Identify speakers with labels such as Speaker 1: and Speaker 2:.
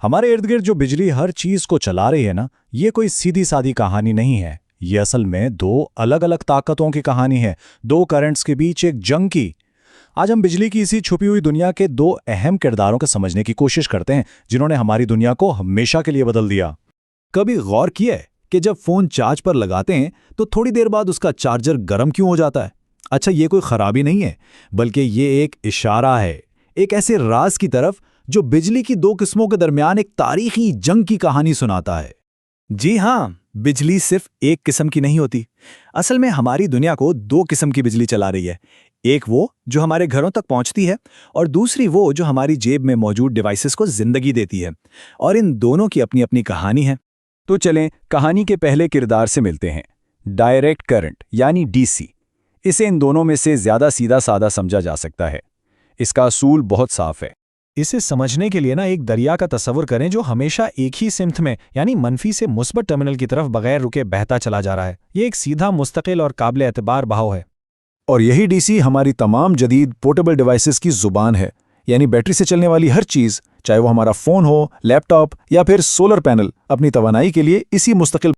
Speaker 1: हमारे इर्द गिर्द जो बिजली हर चीज को चला रही है ना, ये कोई सीधी सादी कहानी नहीं है। ये असल में दो अलग अलग ताकतों की कहानी है, दो करंट्स के बीच एक जंग की। आज हम बिजली की इसी छुपी हुई दुनिया के दो अहम किरदारों को समझने की कोशिश करते हैं, जिन्होंने हमारी दुनिया को हमेशा के लिए बदल दिया।
Speaker 2: कभी गौर किया है कि जब फोन चार्ज पर लगाते हैं तो थोड़ी देर बाद उसका चार्जर गर्म क्यों हो जाता है? अच्छा, ये कोई खराबी नहीं है, बल्कि ये एक इशारा है, एक ऐसे राज की तरफ जो बिजली की दो किस्मों के दरमियान एक तारीखी जंग की कहानी सुनाता है।
Speaker 3: जी हाँ, बिजली सिर्फ एक किस्म की नहीं होती। असल में हमारी दुनिया को दो किस्म की बिजली चला रही है। एक वो जो हमारे घरों तक पहुंचती है, और दूसरी वो जो हमारी जेब में मौजूद डिवाइसेस को जिंदगी देती है। और इन दोनों की अपनी अपनी कहानी है।
Speaker 1: तो चलें कहानी के पहले किरदार से मिलते हैं, डायरेक्ट करंट यानी डीसी। इसे इन दोनों में से ज्यादा सीधा साधा समझा जा सकता है। इसका असूल बहुत साफ है।
Speaker 4: इसे समझने के लिए एक दरिया का तस्वुर करें जो हमेशा एक ही सिमत में यानी मनफी से मुस्बत टर्मिनल की तरफ बगैर रुके बहता चला जा रहा है। ये एक सीधा, मुस्तकिल और काबिल एतबार बहाव है।
Speaker 2: और यही डीसी हमारी तमाम जदीद पोर्टेबल डिवाइसेस की जुबान है, यानी बैटरी से चलने वाली हर चीज़, चाहे वो हमारा फ़ोन हो, लैपटॉप या फिर सोलर पैनल, अपनी तवानाई के लिए इसी मुस्तकिल